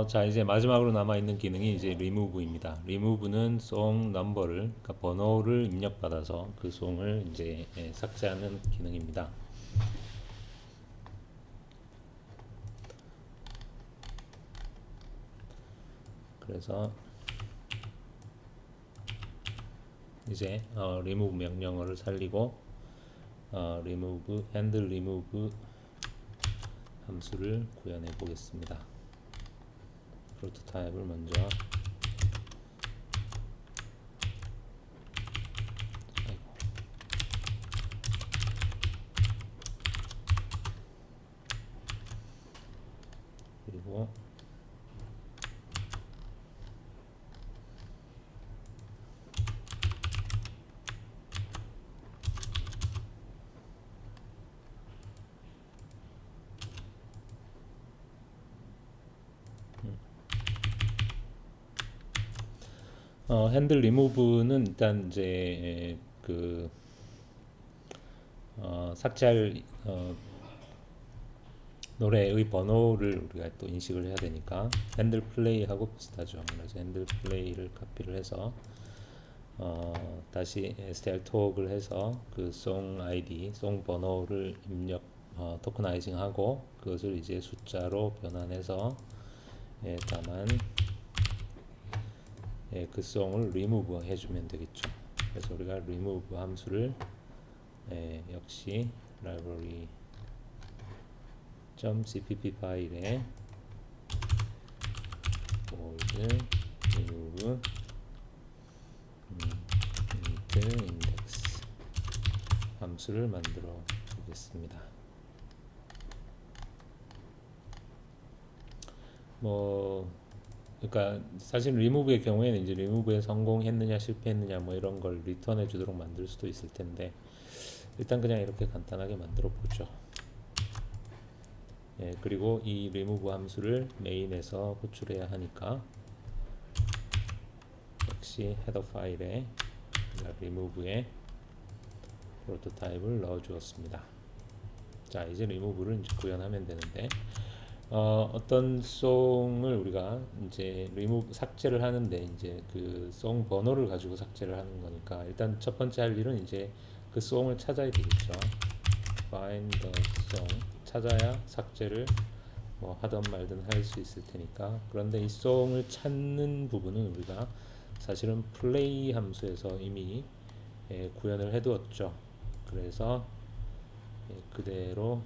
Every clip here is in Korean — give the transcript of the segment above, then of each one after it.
자, 이제 마지막으로 남아있는 기능이 이제 remove입니다. remove는 song number를, 그러니까 번호를 입력받아서 그 송을 이제 삭제하는 기능입니다. 그래서 이제 remove 명령어를 살리고 remove, handle remove 함수를 구현해 보겠습니다. 프로토타입을 먼저 그리고 핸들 리무브는 일단 이제 그 삭제할 노래의 번호를 우리가 또 인식을 해야 되니까 핸들 플레이하고 비슷하죠. 그래서 핸들 플레이를 카피를 해서 다시 str 해서 그 송 아이디, 송 번호를 입력 토커나이징 하고 그것을 이제 숫자로 변환해서 다만 그 송을 remove 해주면 되겠죠. 그래서 우리가 remove 함수를 역시 library.cpp 파일에 bold remove index 함수를 만들어 보겠습니다. 그러니까 사실 remove의 경우에는 이제 remove에 성공했느냐 실패했느냐 뭐 이런 걸 리턴해 주도록 만들 수도 있을 텐데 일단 그냥 이렇게 간단하게 만들어 보죠. 그리고 이 remove 함수를 메인에서 호출해야 하니까 역시 헤더 파일에 remove의 프로토타입을 넣어 주었습니다. 자, 이제 remove를 이제 구현하면 되는데 어떤 송을 우리가 이제 remove 삭제를 하는데 이제 그 송 번호를 가지고 삭제를 하는 거니까 일단 첫 번째 할 일은 이제 그 송을 찾아야 되겠죠. find the song 찾아야 삭제를 뭐 하든 말든 할 수 있을 테니까. 그런데 이 송을 찾는 부분은 우리가 사실은 play 함수에서 이미 구현을 해 두었죠. 그래서 그대로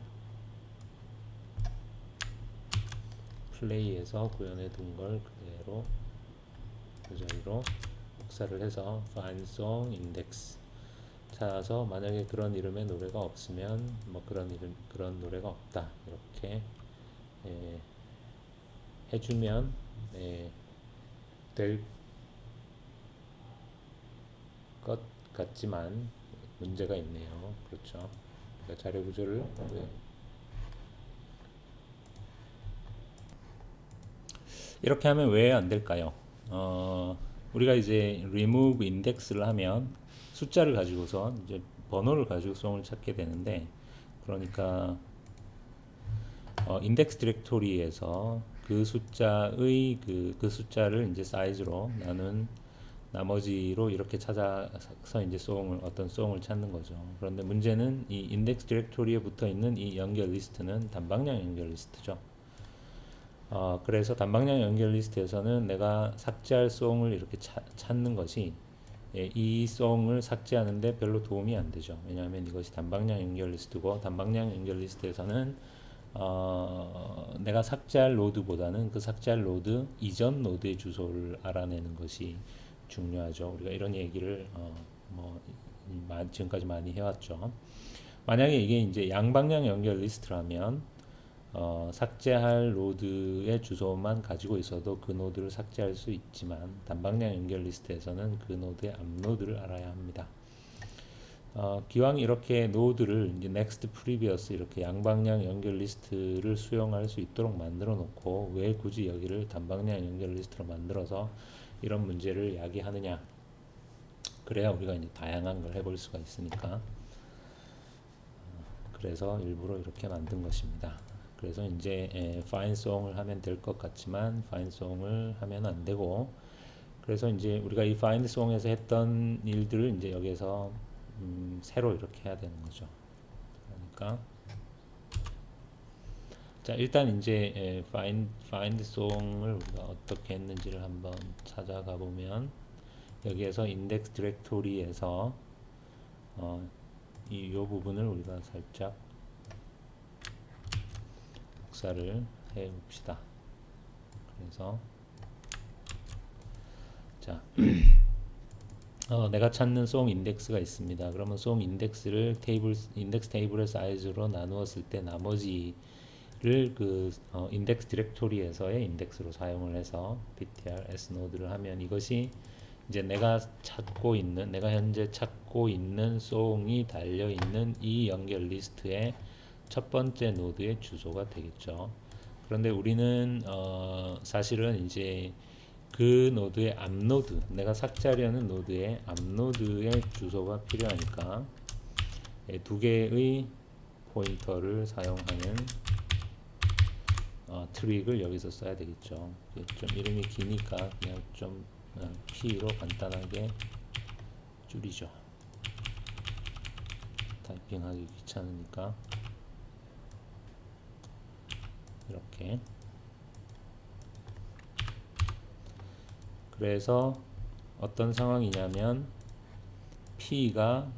플레이에서 구현해 둔 걸 그대로 그 자리로 복사를 해서 find song index 찾아서 만약에 그런 이름의 노래가 없으면 뭐 그런 이름 그런 노래가 없다 이렇게 해주면 될 것 같지만 문제가 있네요. 그렇죠. 그러니까 자료 구조를 이렇게 하면 왜 안 될까요? 우리가 이제 remove index를 하면 숫자를 가지고서 이제 번호를 가지고 송을 찾게 되는데 그러니까 인덱스 디렉토리에서 그 숫자의 그 숫자를 이제 사이즈로 나눈 나머지로 이렇게 찾아서 이제 송을 어떤 송을 찾는 거죠. 그런데 문제는 이 인덱스 디렉토리에 붙어 있는 이 연결 리스트는 단방향 연결 리스트죠. 그래서 단방향 연결 리스트에서는 내가 삭제할 송을 이렇게 찾는 것이 이 송을 삭제하는데 별로 도움이 안 되죠. 왜냐하면 이것이 단방향 연결 리스트고 단방향 연결 리스트에서는 내가 삭제할 노드보다는 그 삭제할 노드 이전 노드의 주소를 알아내는 것이 중요하죠. 우리가 이런 얘기를 뭐 지금까지 많이 해왔죠. 만약에 이게 이제 양방향 연결 리스트라면 삭제할 노드의 주소만 가지고 있어도 그 노드를 삭제할 수 있지만 단방향 연결 리스트에서는 그 노드의 앞 노드를 알아야 합니다. 기왕 이렇게 노드를 이제 next, previous 이렇게 양방향 연결 리스트를 수용할 수 있도록 만들어 놓고 왜 굳이 여기를 단방향 연결 리스트로 만들어서 이런 문제를 야기하느냐? 그래야 우리가 이제 다양한 걸 해볼 수가 있으니까. 그래서 일부러 이렇게 만든 것입니다. 그래서 이제 find song을 하면 될 것 같지만 find song을 하면 안 되고, 그래서 이제 우리가 이 find song에서 했던 일들을 이제 여기서 새로 이렇게 해야 되는 거죠. 그러니까 자, 일단 이제 find song을 우리가 어떻게 했는지를 한번 찾아가 보면, 여기에서 index 디렉토리에서 요 부분을 우리가 살짝 복사를 해 봅시다. 그래서 자, 내가 찾는 송 인덱스가 있습니다. 그러면 송 인덱스를 인덱스 테이블의 사이즈로 나누었을 때 나머지를 그 인덱스 디렉토리에서의 인덱스로 사용을 해서 ptr snode를 하면, 이것이 이제 내가 현재 찾고 있는 송이 달려 있는 이 연결 리스트의 첫 번째 노드의 주소가 되겠죠. 그런데 우리는 사실은 이제 그 노드의 앞노드, 내가 삭제하려는 노드의 앞노드의 주소가 필요하니까 두 개의 포인터를 사용하는 트릭을 여기서 써야 되겠죠. 좀 이름이 기니까 그냥 좀 P로 간단하게 줄이죠. 타이핑하기 귀찮으니까 이렇게. 그래서 어떤 상황이냐면 P가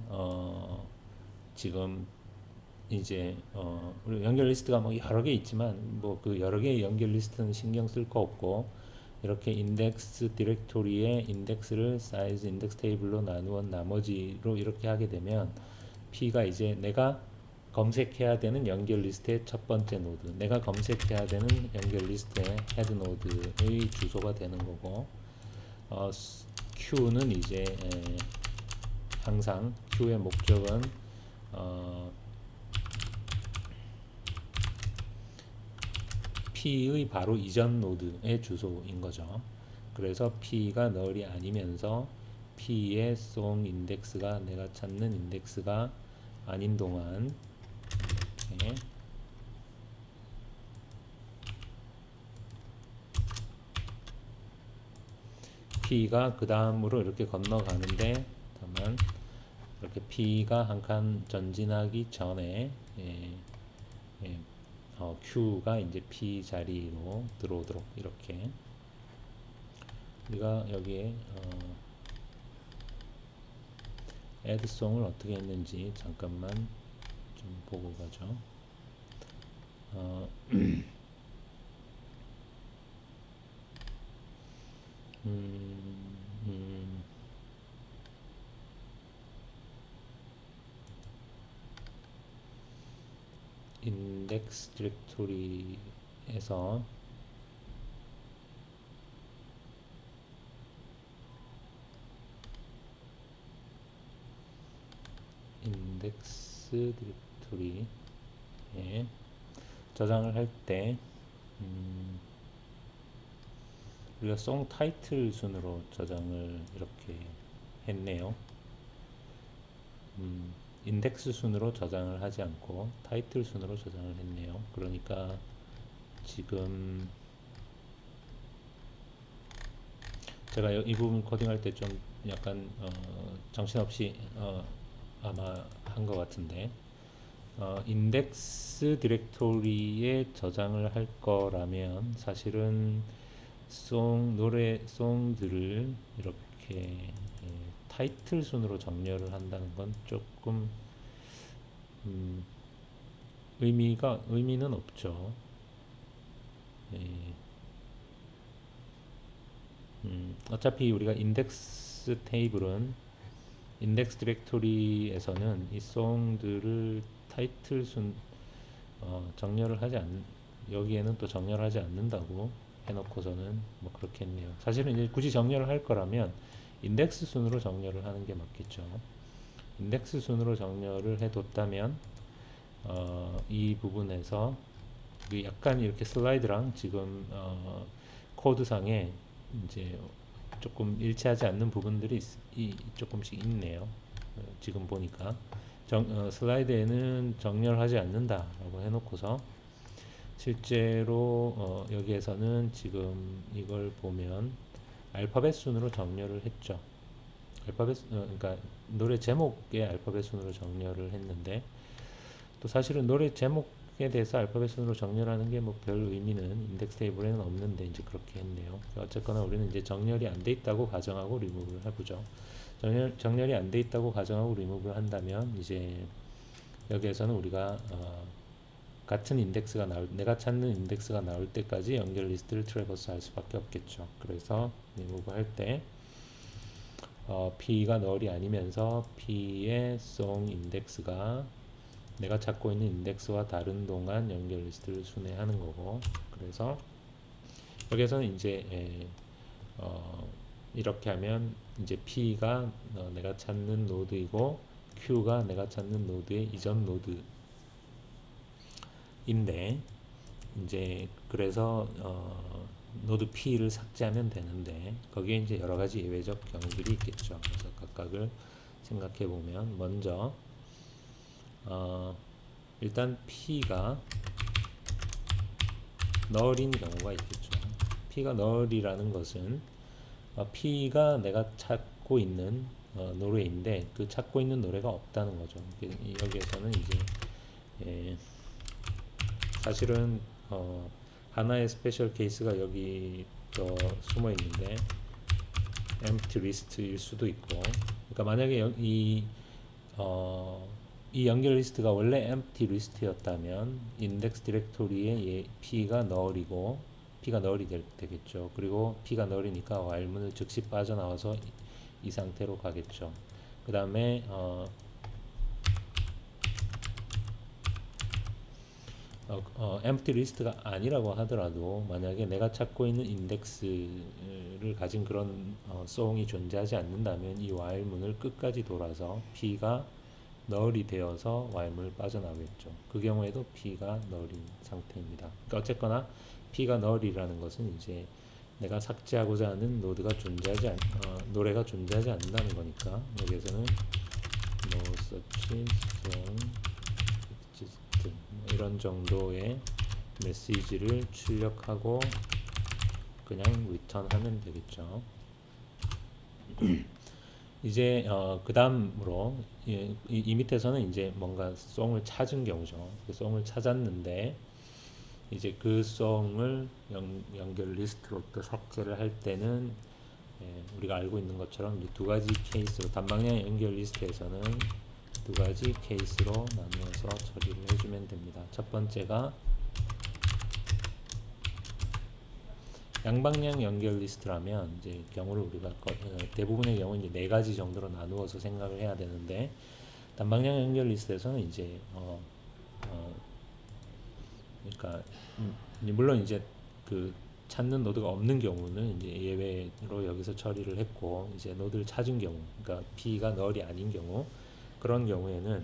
지금 이제 우리 연결 리스트가 뭐 여러 개 있지만 뭐 그 여러 개의 연결 리스트는 신경 쓸 거 없고, 이렇게 인덱스 디렉토리의 인덱스를 사이즈 인덱스 테이블로 나누어 나머지로 이렇게 하게 되면 P가 이제 내가 검색해야 되는 연결 리스트의 첫 번째 노드, 내가 검색해야 되는 연결 리스트의 헤드 노드의 주소가 되는 거고, Q는 이제 항상 Q의 목적은 P의 바로 이전 노드의 주소인 거죠. 그래서 P가 널이 아니면서 P의 송 인덱스가 내가 찾는 인덱스가 아닌 동안 이렇게 P가 그 다음으로 이렇게 건너가는데, 다만 이렇게 P가 한 칸 전진하기 전에 Q가 이제 P 자리로 들어오도록 이렇게 우리가 여기에 add송을 어떻게 했는지 잠깐만 좀 보고 가죠. 인덱스 디렉토리에서 인덱스 디렉토리에 저장을 할 때 우리가 송 타이틀 순으로 저장을 이렇게 했네요. 인덱스 순으로 저장을 하지 않고 타이틀 순으로 저장을 했네요. 그러니까 지금 제가 이 부분 코딩할 때 좀 약간 정신없이 아마 한 것 같은데, 인덱스 디렉토리에 저장을 할 거라면 사실은 송들을 이렇게 타이틀 순으로 정렬을 한다는 건 조금 의미는 없죠. 어차피 우리가 인덱스 테이블은 인덱스 디렉토리에서는 이 송들을 타이틀 순 정렬을 하지 여기에는 또 정렬하지 않는다고 해놓고서는 뭐 그렇게 했네요. 사실은 이제 굳이 정렬을 할 거라면 인덱스 순으로 정렬을 하는 게 맞겠죠. 인덱스 순으로 정렬을 해뒀다면 이 부분에서 약간 이렇게 슬라이드랑 지금 코드상에 이제 조금 일치하지 않는 부분들이 조금씩 있네요. 지금 보니까 슬라이드에는 정렬하지 않는다라고 해놓고서 실제로 여기에서는 지금 이걸 보면 알파벳 순으로 정렬을 했죠. 그러니까 노래 제목의 알파벳 순으로 정렬을 했는데, 또 사실은 노래 제목에 대해서 알파벳 순으로 정렬하는 게 뭐 별 의미는 인덱스 테이블에는 없는데 이제 그렇게 했네요. 어쨌거나 우리는 이제 정렬이 안 돼 있다고 가정하고 리무브를 해보죠. 정렬이 안 돼 있다고 가정하고 리무브를 한다면 이제 여기에서는 우리가 같은 인덱스가 내가 찾는 인덱스가 나올 때까지 연결 리스트를 트래버스 할 수밖에 없겠죠. 그래서 리무브 할 때 P가 널이 아니면서 P의 song 인덱스가 내가 찾고 있는 인덱스와 다른 동안 연결 리스트를 순회하는 거고, 그래서 여기에서는 이제 이렇게 하면 이제 P가 내가 찾는 노드이고 Q가 내가 찾는 노드의 이전 노드인데, 이제 그래서 노드 P를 삭제하면 되는데 거기에 이제 여러 가지 예외적 경우들이 있겠죠. 그래서 각각을 생각해 보면 먼저 일단 P가 널인 경우가 있겠죠. P가 널이라는 것은 P가 내가 찾고 있는 노래인데 그 찾고 있는 노래가 없다는 거죠. 여기에서는 이제 사실은 하나의 스페셜 케이스가 여기 더 숨어 있는데 empty list일 수도 있고, 그러니까 만약에 이 연결 리스트가 원래 empty list였다면 인덱스 디렉토리에 P가 null이고 P가 null이 되겠죠. 그리고 P가 null이니까 while문을 즉시 빠져나와서 이 상태로 가겠죠. 그 다음에 empty 리스트가 아니라고 하더라도 만약에 내가 찾고 있는 인덱스를 가진 그런 song이 존재하지 않는다면 이 while문을 끝까지 돌아서 P가 null이 되어서 while문을 빠져나오겠죠. 그 경우에도 P가 null인 상태입니다. 그러니까 어쨌거나 P가 null이라는 것은 이제 내가 삭제하고자 하는 노래가 존재하지 않는다는 거니까 여기에서는 no such song exists 이런 정도의 메시지를 출력하고 그냥 리턴하면 되겠죠. 이제 그 다음으로 이 밑에서는 이제 뭔가 송을 찾은 경우죠. 그 송을 찾았는데 이제 그 송을 연결 리스트로 또 삭제를 할 때는 우리가 알고 있는 것처럼 이 두 가지 케이스로 단방향 연결 리스트에서는 두 가지 케이스로 나누어서 처리를 해주면 됩니다. 첫 번째가 양방향 연결 리스트라면 이제 경우를 우리가 대부분의 경우 이제 네 가지 정도로 나누어서 생각을 해야 되는데, 단방향 연결 리스트에서는 이제 그러니까 물론 이제 그 찾는 노드가 없는 경우는 이제 예외로 여기서 처리를 했고, 이제 노드를 찾은 경우, 그러니까 P가 null이 아닌 경우, 그런 경우에는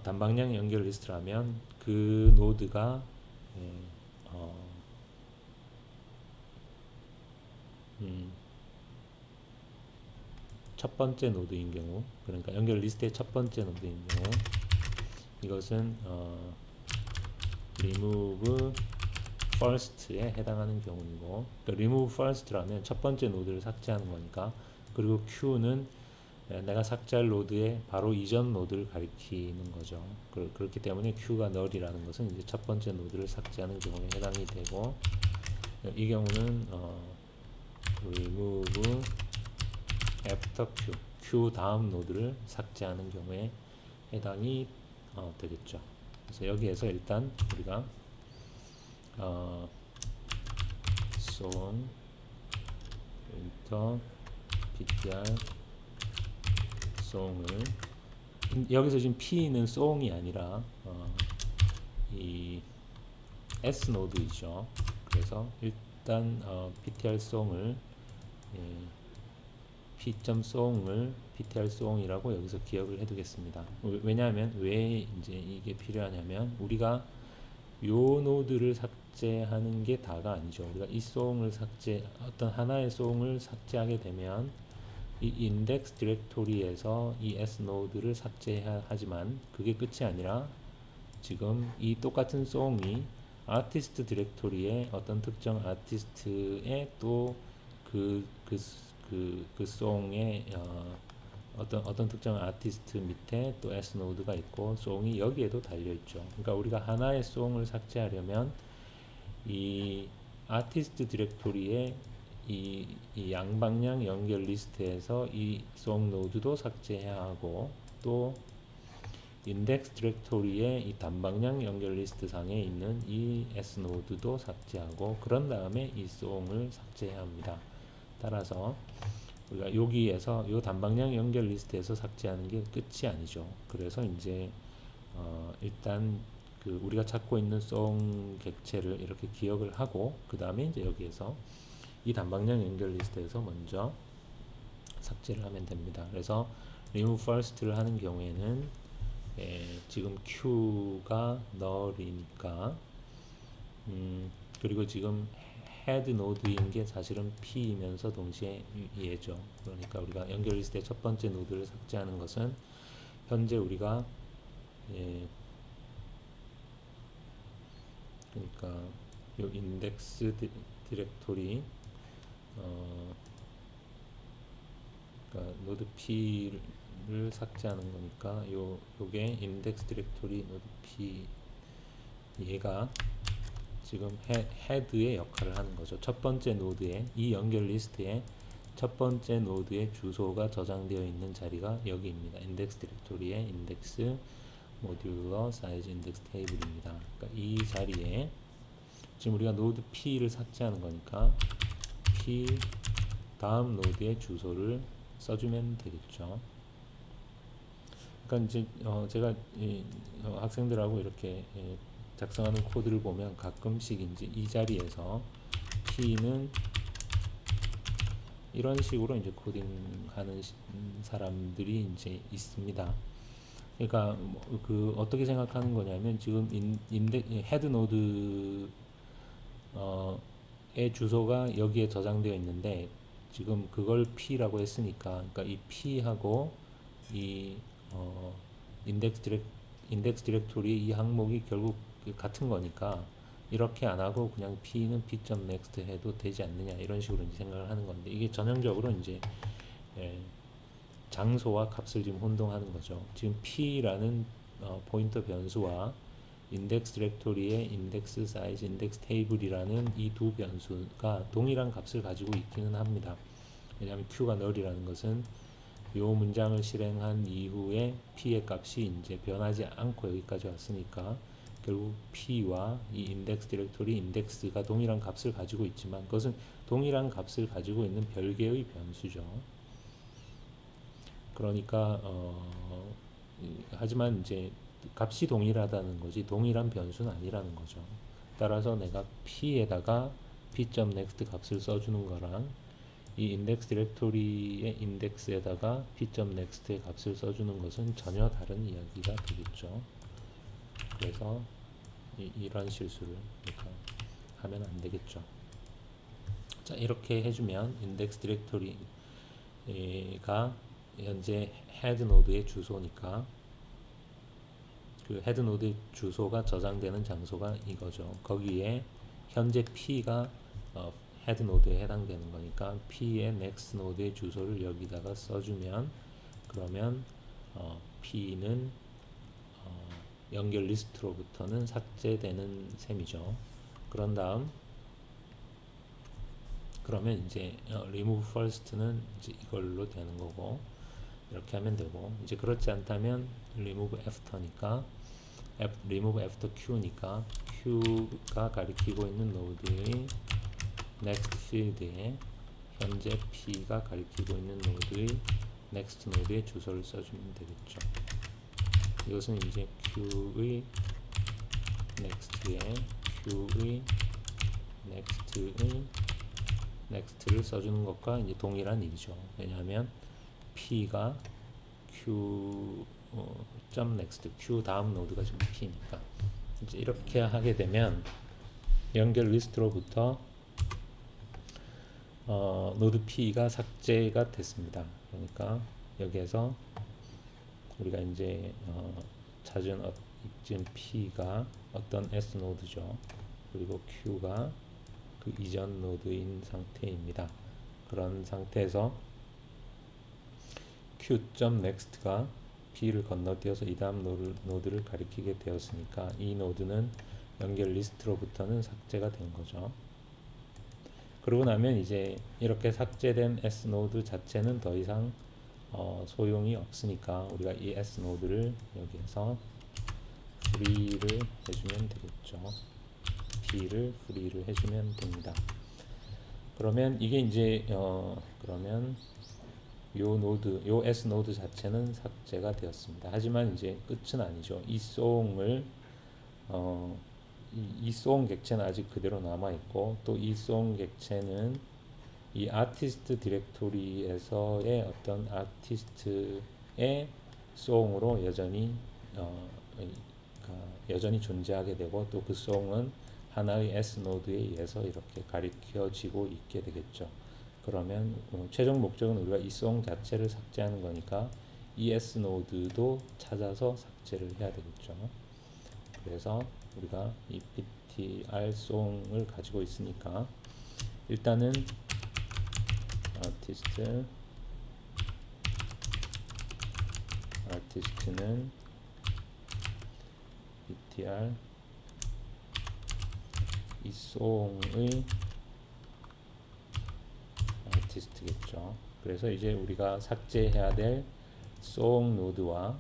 단방향 연결 리스트라면 그 노드가 첫 번째 노드인 경우, 그러니까 연결 리스트의 첫 번째 노드인 경우, 이것은 remove first에 해당하는 경우이고, 그러니까 remove first라면 첫 번째 노드를 삭제하는 거니까, 그리고 Q는 내가 삭제할 노드의 바로 이전 노드를 가리키는 거죠. 그렇기 때문에 Q가 null이라는 것은 이제 첫 번째 노드를 삭제하는 경우에 해당이 되고, 이 경우는 remove after Q 다음 노드를 삭제하는 경우에 해당이 되겠죠. 그래서 여기에서 일단 우리가 song enter ptr song을 여기서 지금 P는 song이 아니라 이 S 노드이죠. 그래서 일단 ptr song을 p.song을 ptr song이라고 여기서 기억을 해두겠습니다. 왜냐하면 왜 이제 이게 필요하냐면 우리가 요 노드를 삭제하는 게 다가 아니죠. 우리가 이 송을 어떤 하나의 송을 삭제하게 되면 이 인덱스 디렉토리에서 이 S 노드를 삭제해야 하지만 그게 끝이 아니라 지금 이 똑같은 송이 아티스트 디렉토리에 어떤 특정 아티스트의 또 그 송의 어떤 특정 아티스트 밑에 또 S 노드가 있고 송이 여기에도 달려 있죠. 그러니까 우리가 하나의 송을 삭제하려면 이 아티스트 디렉토리에 이 양방향 연결 리스트에서 이 송 노드도 삭제해야 하고 또 인덱스 디렉토리의 이 단방향 연결 리스트 상에 있는 이 S 노드도 삭제하고 그런 다음에 이 송을 삭제해야 합니다. 따라서 우리가 여기에서 이 단방향 연결 리스트에서 삭제하는 게 끝이 아니죠. 그래서 이제 일단 그 우리가 찾고 있는 송 객체를 이렇게 기억을 하고 그 다음에 이제 여기에서 이 단방향 연결 리스트에서 먼저 삭제를 하면 됩니다. 그래서 remove first를 하는 경우에는 지금 Q가 null이니까 그리고 지금 head 노드인 게 사실은 P이면서 동시에 얘죠. 그러니까 우리가 연결 리스트의 첫 번째 노드를 삭제하는 것은 현재 우리가 그러니까 요 인덱스 디렉토리 그러니까 노드 P를 삭제하는 거니까 요게 인덱스 디렉토리 노드 P 얘가 지금 헤드의 역할을 하는 거죠. 첫 번째 노드에 이 연결 리스트에 첫 번째 노드의 주소가 저장되어 있는 자리가 여기입니다. 인덱스 디렉토리의 인덱스 모듈러 사이즈 인덱스 테이블입니다. 그러니까 이 자리에 지금 우리가 노드 P를 삭제하는 거니까 P 다음 노드의 주소를 써주면 되겠죠. 그러니까 이제 제가 학생들하고 이렇게 작성하는 코드를 보면 가끔씩 이제 이 자리에서 P는 이런 식으로 이제 코딩하는 사람들이 이제 있습니다. 그러니까 그 어떻게 생각하는 거냐면 지금 헤드 노드의 주소가 여기에 저장되어 있는데 지금 그걸 P라고 했으니까 그러니까 이 P하고 이 인덱스 디렉토리 이 항목이 결국 같은 거니까 이렇게 안 하고 그냥 P는 P.next 해도 되지 않느냐 이런 식으로 이제 생각을 하는 건데 이게 전형적으로 이제 장소와 값을 지금 혼동하는 거죠. 지금 P라는 포인터 변수와 인덱스 디렉토리의 인덱스 사이즈 인덱스 테이블이라는 이 두 변수가 동일한 값을 가지고 있기는 합니다. 왜냐하면 Q가 null이라는 것은 이 문장을 실행한 이후에 P의 값이 이제 변하지 않고 여기까지 왔으니까 결국 P와 이 인덱스 디렉토리 인덱스가 동일한 값을 가지고 있지만 그것은 동일한 값을 가지고 있는 별개의 변수죠. 그러니까 하지만 이제 값이 동일하다는 거지 동일한 변수는 아니라는 거죠. 따라서 내가 P에다가 P.next 값을 써주는 거랑 이 인덱스 디렉토리의 인덱스에다가 P.next의 값을 써주는 것은 전혀 다른 이야기가 되겠죠. 그래서 이런 실수를 하면 안 되겠죠. 자, 이렇게 해주면 인덱스 디렉토리가 현재 헤드 노드의 주소니까 그 헤드 노드 주소가 저장되는 장소가 이거죠. 거기에 현재 P가 헤드 노드에 해당되는 거니까 P의 next 노드의 주소를 여기다가 써주면 그러면 P는 연결 리스트로부터는 삭제되는 셈이죠. 그런 다음 그러면 이제 remove first는 이제 이걸로 되는 거고 이렇게 하면 되고 이제 그렇지 않다면 remove after니까 remove after Q니까 Q가 가리키고 있는 노드의 next field에 현재 P가 가리키고 있는 노드의 next 노드의 주소를 써주면 되겠죠. 이것은 이제 Q의 next에 Q의 next를 써주는 것과 이제 동일한 일이죠. 왜냐하면 P가 Q .next Q 다음 노드가 지금 P니까 이제 이렇게 하게 되면 연결 리스트로부터 노드 P가 삭제가 됐습니다. 그러니까 여기에서 우리가 이제 찾은 지금 P가 어떤 S 노드죠. 그리고 Q가 그 이전 노드인 상태입니다. 그런 상태에서 Q.next가 P를 건너뛰어서 이 다음 노드를 가리키게 되었으니까 이 노드는 연결 리스트로부터는 삭제가 된 거죠. 그러고 나면 이제 이렇게 삭제된 S노드 자체는 더 이상 소용이 없으니까 우리가 이 S노드를 여기에서 프리를 해주면 되겠죠. P를 프리를 해주면 됩니다. 그러면 이게 이제 그러면 요 S 노드 자체는 삭제가 되었습니다. 하지만 이제 끝은 아니죠. 이 송을 이 송 객체는 아직 그대로 남아 있고 또 이 송 객체는 이 아티스트 디렉토리에서의 어떤 아티스트의 송으로 여전히 존재하게 되고 또 그 송은 하나의 S 노드에 의해서 이렇게 가리켜지고 있게 되겠죠. 그러면 최종 목적은 우리가 이 송 자체를 삭제하는 거니까 ES 노드도 찾아서 삭제를 해야 되겠죠. 그래서 우리가 이 ptr 송을 가지고 있으니까 일단은 아티스트는 ptr 이 송의 아티스트겠죠. 그래서 이제 우리가 삭제해야 될 송 노드와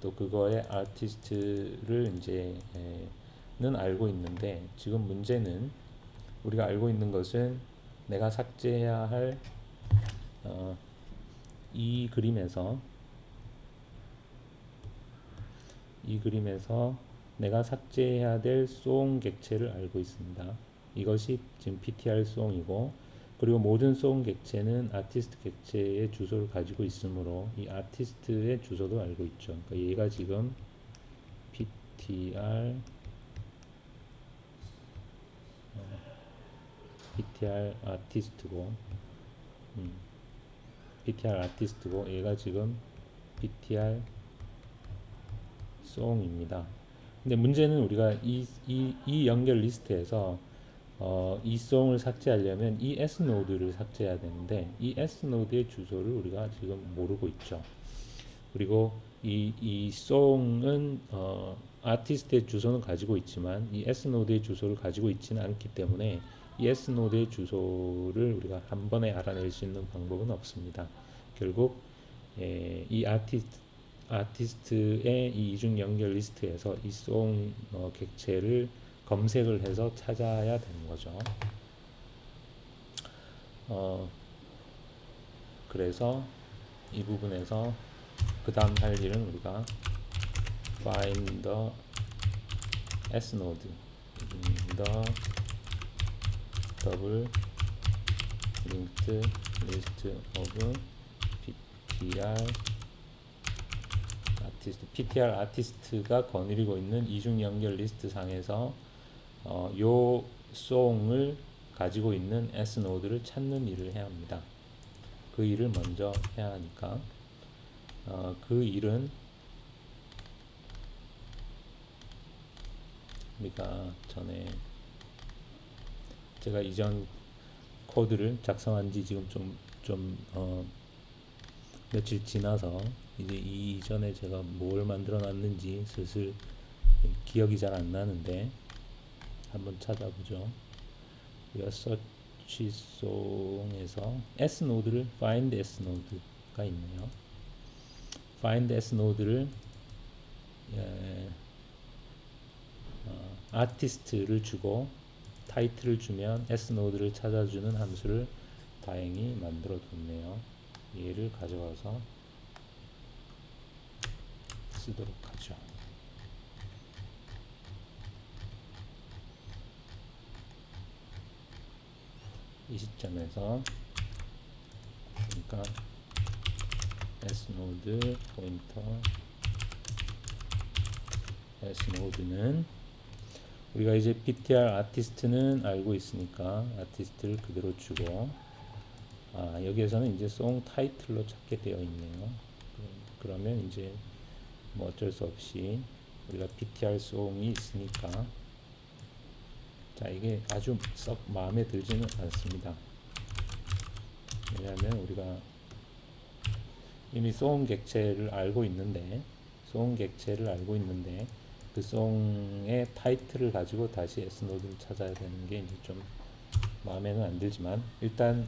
또 그거의 아티스트를 이제는 알고 있는데 지금 문제는 우리가 알고 있는 것은 내가 삭제해야 할 이 그림에서 내가 삭제해야 될 송 객체를 알고 있습니다. 이것이 지금 ptr 송이고 그리고 모든 송 객체는 아티스트 객체의 주소를 가지고 있으므로 이 아티스트의 주소도 알고 있죠. 그러니까 얘가 지금 ptr 아티스트고 얘가 지금 ptr 송입니다. 근데 문제는 우리가 이 연결 리스트에서 이 송을 삭제하려면 이 S 노드를 삭제해야 되는데 이 S 노드의 주소를 우리가 지금 모르고 있죠. 그리고 이 송은 아티스트의 주소는 가지고 있지만 이 S 노드의 주소를 가지고 있지는 않기 때문에 이 S 노드의 주소를 우리가 한 번에 알아낼 수 있는 방법은 없습니다. 결국 이 아티스트의 이 이중 연결 리스트에서 이 송 객체를 검색을 해서 찾아야 되는 거죠. 그래서 이 부분에서 그 다음 할 일은 우리가 find the S node in the double linked list of PTR 아티스트가 거느리고 있는 이중 연결 리스트 상에서 요 송을 가지고 있는 S 노드를 찾는 일을 해야 합니다. 그 일을 먼저 해야 하니까 그 일은 우리가 전에 제가 이전 코드를 작성한 지 지금 좀 며칠 지나서 이제 이전에 제가 뭘 만들어 놨는지 슬슬 기억이 잘 안 나는데 한번 찾아보죠. 우리가 서치송에서 S 노드를 find S 노드가 있네요. find S 노드를 아티스트를 주고 타이틀을 주면 S 노드를 찾아주는 함수를 다행히 만들어 뒀네요. 얘를 가져와서 쓰도록 하죠. 이 시점에서 그러니까 Snode 포인터 Snode는 우리가 이제 ptr 아티스트는 알고 있으니까 아티스트를 그대로 주고 여기에서는 이제 송 타이틀로 찾게 되어 있네요. 그러면 이제 뭐 어쩔 수 없이 우리가 ptr 송이 있으니까 자, 이게 아주 썩 마음에 들지는 않습니다. 왜냐하면 우리가 이미 송 객체를 알고 있는데 그 송의 타이틀을 가지고 다시 S노드를 찾아야 되는 게 이제 좀 마음에는 안 들지만, 일단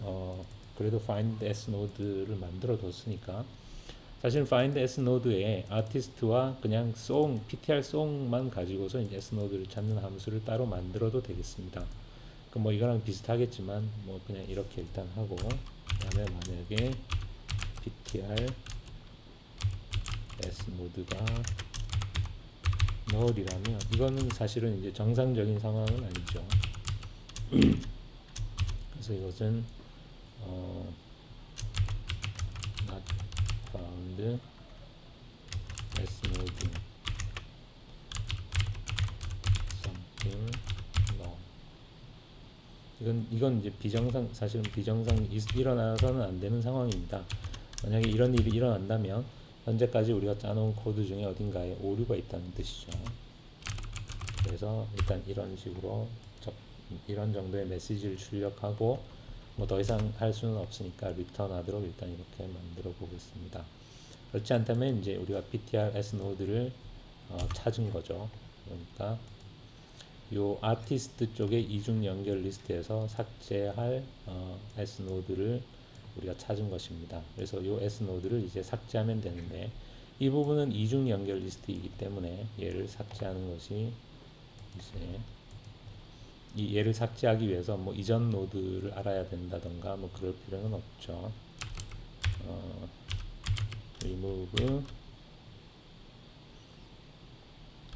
그래도 find S노드를 만들어 뒀으니까, 사실 find S노드에 아티스트와 그냥 송, ptr 송만 가지고서 이제 S노드를 찾는 함수를 따로 만들어도 되겠습니다. 그 뭐 이거랑 비슷하겠지만 뭐 그냥 이렇게 일단 하고, 그다음에 만약에 ptr S노드가 null이라면, 이거는 사실은 이제 정상적인 상황은 아니죠. 그래서 이것은 not found Snode something null. 이건 이제 사실은 일어나서는 안 되는 상황입니다. 만약에 이런 일이 일어난다면 현재까지 우리가 짜놓은 코드 중에 어딘가에 오류가 있다는 뜻이죠. 그래서 일단 이런 식으로 이런 정도의 메시지를 출력하고, 뭐 더 이상 할 수는 없으니까 리턴하도록 일단 이렇게 만들어 보겠습니다. 그렇지 않다면 이제 우리가 ptr S노드를 찾은 거죠. 그러니까 요 아티스트 쪽의 이중 연결 리스트에서 삭제할 S노드를 우리가 찾은 것입니다. 그래서 요 S노드를 이제 삭제하면 되는데, 이 부분은 이중 연결 리스트이기 때문에 얘를 삭제하는 것이 이제 얘를 삭제하기 위해서 뭐 이전 노드를 알아야 된다던가 뭐 그럴 필요는 없죠. remove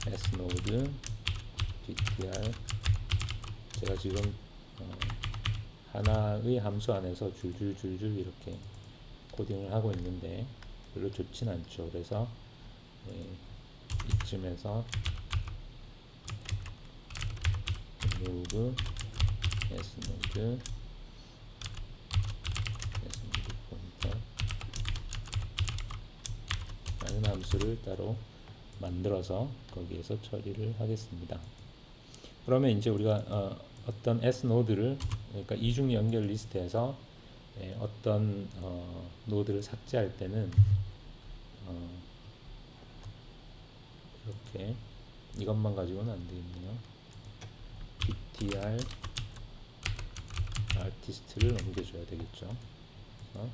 Snode ptr, 제가 지금 하나의 함수 안에서 줄줄줄줄 이렇게 코딩을 하고 있는데 별로 좋진 않죠. 그래서 이쯤에서 remove Snode pointer 라는 함수를 따로 만들어서 거기에서 처리를 하겠습니다. 그러면 이제 우리가 어떤 S노드를, 그러니까 이중 연결 리스트에서 어떤 노드를 삭제할 때는 이렇게 이것만 가지고는 안 되겠네요. ptr artist를 옮겨줘야 되겠죠. 그래서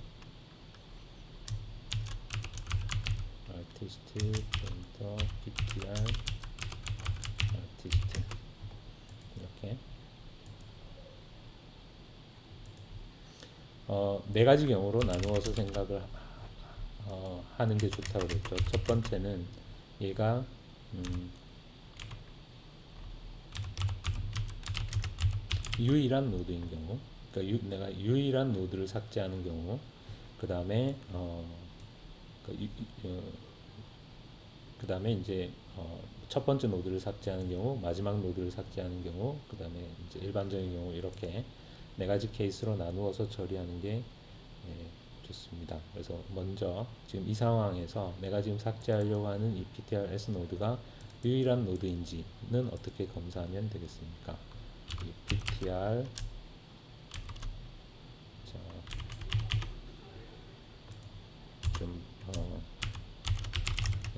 artist ptr artist 이렇게 네 가지 경우로 나누어서 생각을 하는 게 좋다고 그랬죠. 첫 번째는 얘가 유일한 노드인 경우, 그러니까 내가 유일한 노드를 삭제하는 경우, 그 다음에 그 다음에 이제 첫 번째 노드를 삭제하는 경우, 마지막 노드를 삭제하는 경우, 그 다음에 이제 일반적인 경우, 이렇게 네 가지 케이스로 나누어서 처리하는 게 좋습니다. 그래서 먼저 지금 이 상황에서 내가 지금 삭제하려고 하는 이 ptr S노드가 유일한 노드인지는 어떻게 검사하면 되겠습니까? 이 ptr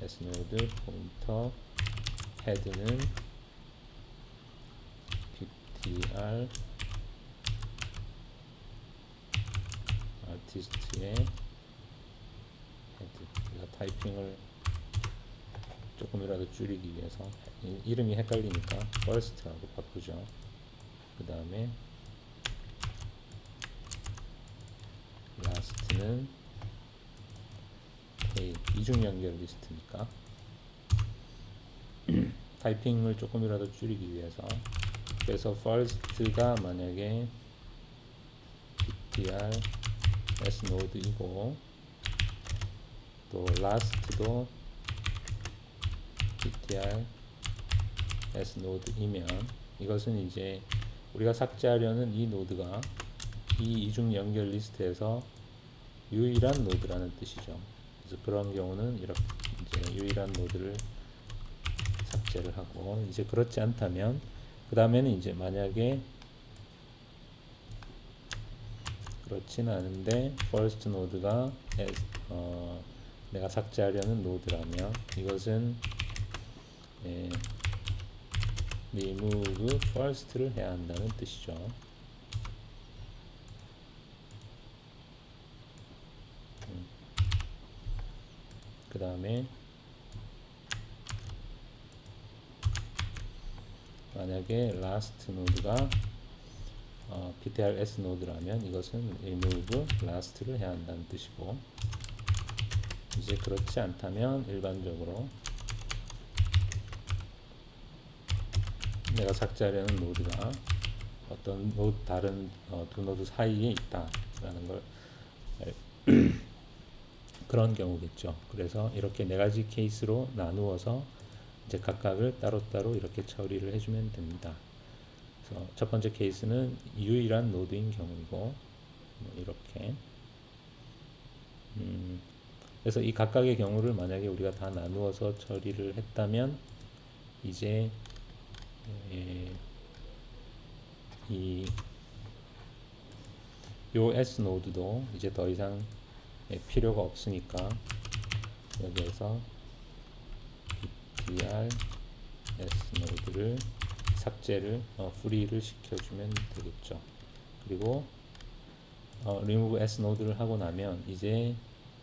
Snode 포인터 헤드는 ptr 아티스트의 헤드. 제가 타이핑을 조금이라도 줄이기 위해서 이름이 헷갈리니까 first라고 바꾸죠. 그 다음에 last는 이중 연결 리스트니까 타이핑을 조금이라도 줄이기 위해서, 그래서 first가 만약에 ptr S노드이고 또 last도 ptr S노드이면, 이것은 이제 우리가 삭제하려는 이 노드가 이 이중 연결 리스트에서 유일한 노드라는 뜻이죠. 그래서 그런 경우는 이렇게 이제 유일한 노드를 삭제를 하고, 이제 그렇지 않다면 그 다음에는 이제 만약에 그렇진 않은데 first 노드가 내가 삭제하려는 노드라면 이것은 remove first를 해야 한다는 뜻이죠. 그 다음에 만약에 last 노드가 ptrs 노드라면 이것은 remove last를 해야 한다는 뜻이고, 이제 그렇지 않다면 일반적으로 내가 삭제하려는 노드가 어떤 노드 다른 두 노드 사이에 있다라는 걸 그런 경우겠죠. 그래서 이렇게 네 가지 케이스로 나누어서 이제 각각을 따로따로 이렇게 처리를 해주면 됩니다. 그래서 첫 번째 케이스는 유일한 노드인 경우이고, 이렇게 그래서 이 각각의 경우를 만약에 우리가 다 나누어서 처리를 했다면 이제 요 S 노드도 이제 더 이상 필요가 없으니까 여기에서 btr S 노드를 삭제를 프리를 시켜주면 되겠죠. 그리고 remove S 노드를 하고 나면 이제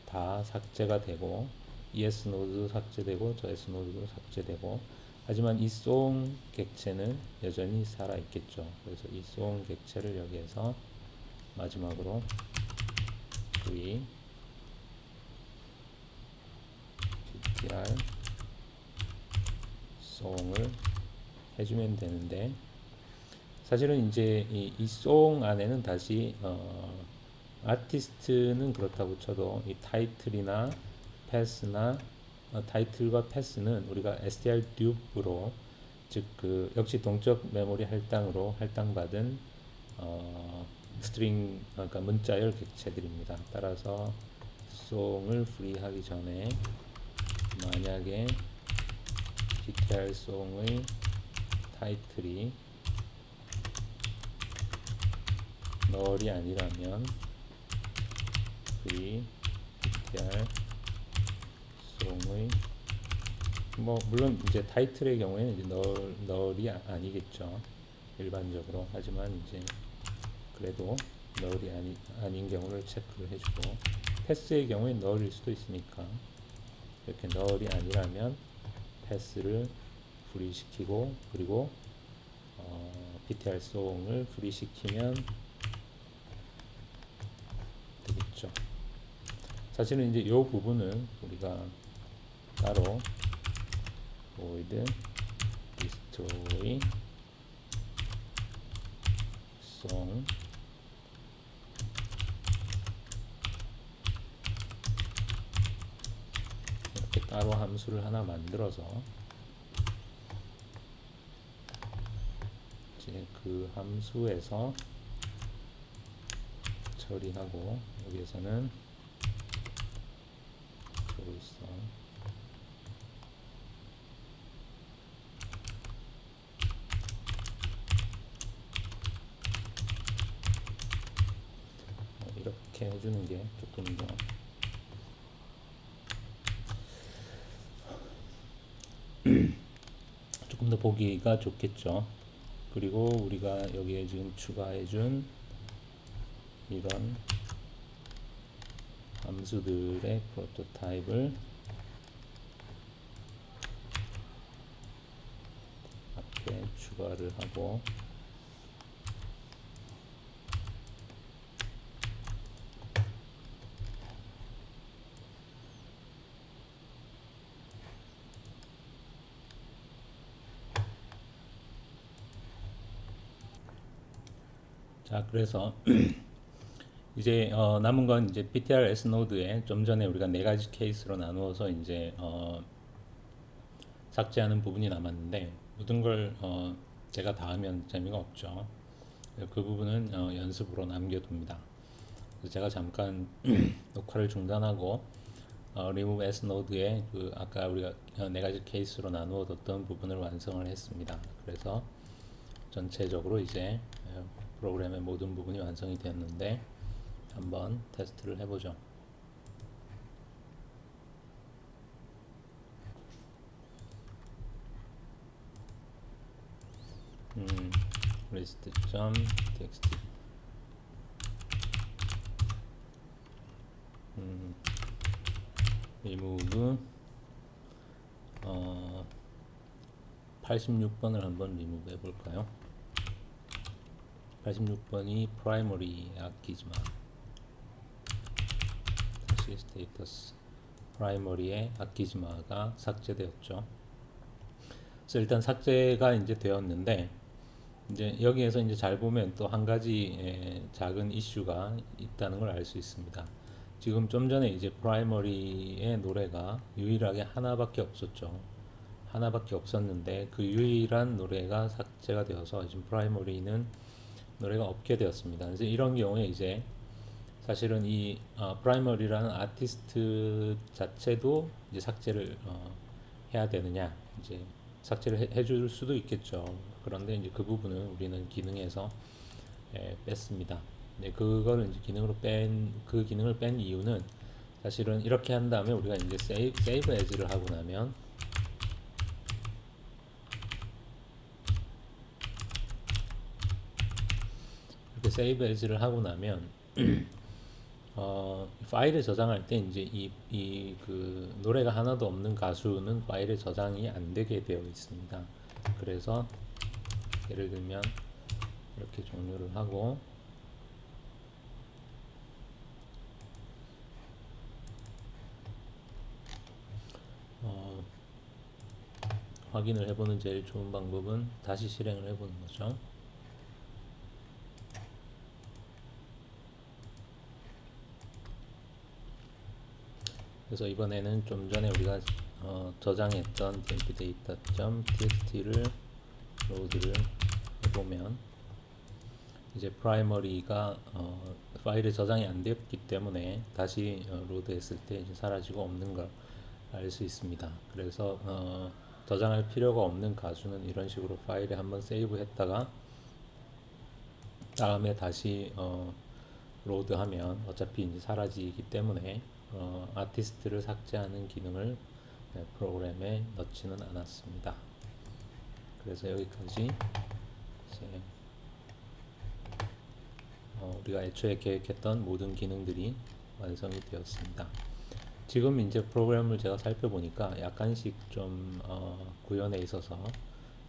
다 삭제가 되고 이 S 노드도 삭제되고 저 S 노드도 삭제되고, 하지만 이 송 객체는 여전히 살아 있겠죠. 그래서 이 송 객체를 여기에서 마지막으로 free btr 송을 해주면 되는데, 사실은 이제 이 송 안에는 다시 아티스트는 그렇다고 쳐도 이 타이틀이나 패스나 타이틀과 패스는 우리가 str-dupe로, 즉 그 역시 동적 메모리 할당으로 할당받은 스트링, 그러니까 문자열 객체들입니다. 따라서 송을 프리하기 전에 만약에 ptr 송의 타이틀이 null이 아니라면 free ptr 송의 물론 이제 타이틀의 경우에는 이제 null이 아니겠죠, 일반적으로. 하지만 이제 그래도 null이 아닌 경우를 체크를 해주고, 패스의 경우에 null일 수도 있으니까 이렇게 null이 아니라면 패스를 프리 시키고, 그리고 ptr 송을 프리 시키면 되겠죠. 사실은 이제 이 부분은 우리가 따로 void destroy song 이렇게 따로 함수를 하나 만들어서 이제 그 함수에서 처리하고, 여기에서는 이렇게 해주는 게 조금 더 보기가 좋겠죠. 그리고 우리가 여기에 지금 추가해준 이런 함수들의 프로토타입을 앞에 추가를 하고, 자, 그래서 이제 남은 건 이제 ptr-s 노드에 좀 전에 우리가 네 가지 케이스로 나누어서 이제 삭제하는 부분이 남았는데, 모든 걸 제가 다 하면 재미가 없죠. 그 부분은 연습으로 남겨둡니다. 그래서 제가 잠깐 녹화를 중단하고 remove s 노드에 그 아까 우리가 네 가지 케이스로 나누어 뒀던 부분을 완성을 했습니다. 그래서 전체적으로 이제 프로그램의 모든 부분이 완성이 되었는데 한번 테스트를 해보죠. list.txt remove 86번을 한번 remove 해볼까요? 86번이 primary 아끼지마. 다시 스테이터스 primary의 아끼지마가 삭제되었죠. 그래서 일단 삭제가 이제 되었는데, 이제 여기에서 이제 잘 보면 또 한 가지 작은 이슈가 있다는 걸 알 수 있습니다. 지금 좀 전에 이제 프라이머리의 노래가 유일하게 하나밖에 없었죠. 하나밖에 없었는데 그 유일한 노래가 삭제가 되어서 지금 프라이머리는 노래가 없게 되었습니다. 그래서 이런 경우에 이제 사실은 이 프라이머리라는 아티스트 자체도 이제 삭제를 해야 되느냐, 이제 삭제를 해줄 수도 있겠죠. 그런데 이제 그 부분은 우리는 기능에서 뺐습니다. 네, 그거를 이제 그 기능을 뺀 이유는 사실은 이렇게 한 다음에 우리가 이제 save as를 하고 나면 이렇게 save as를 하고 나면 파일에 저장할 때 이제 그 노래가 하나도 없는 가수는 파일에 저장이 안 되게 되어 있습니다. 그래서 예를 들면 이렇게 종료를 하고 확인을 해보는 제일 좋은 방법은 다시 실행을 해보는 거죠. 그래서 이번에는 좀 전에 우리가 저장했던 tempdata.txt를 로드를 해보면 이제 프라이머리가 파일에 저장이 안 되었기 때문에 다시 로드했을 때 이제 사라지고 없는 걸 알 수 있습니다. 그래서 저장할 필요가 없는 가수는 이런 식으로 파일에 한번 세이브 했다가 다음에 다시 로드하면 어차피 이제 사라지기 때문에 아티스트를 삭제하는 기능을 프로그램에 넣지는 않았습니다. 그래서 여기까지 이제 우리가 애초에 계획했던 모든 기능들이 완성이 되었습니다. 지금 이제 프로그램을 제가 살펴보니까 약간씩 좀 구현에 있어서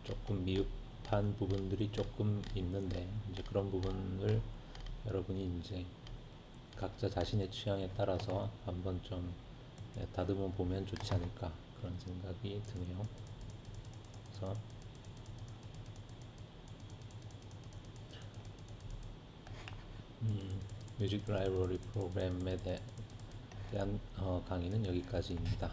조금 미흡한 부분들이 조금 있는데 이제 그런 부분을 여러분이 이제 각자 자신의 취향에 따라서 한번 좀 다듬어 보면 좋지 않을까 그런 생각이 드네요. 그래서 뮤직 라이브러리 프로그램에 대한 강의는 여기까지입니다.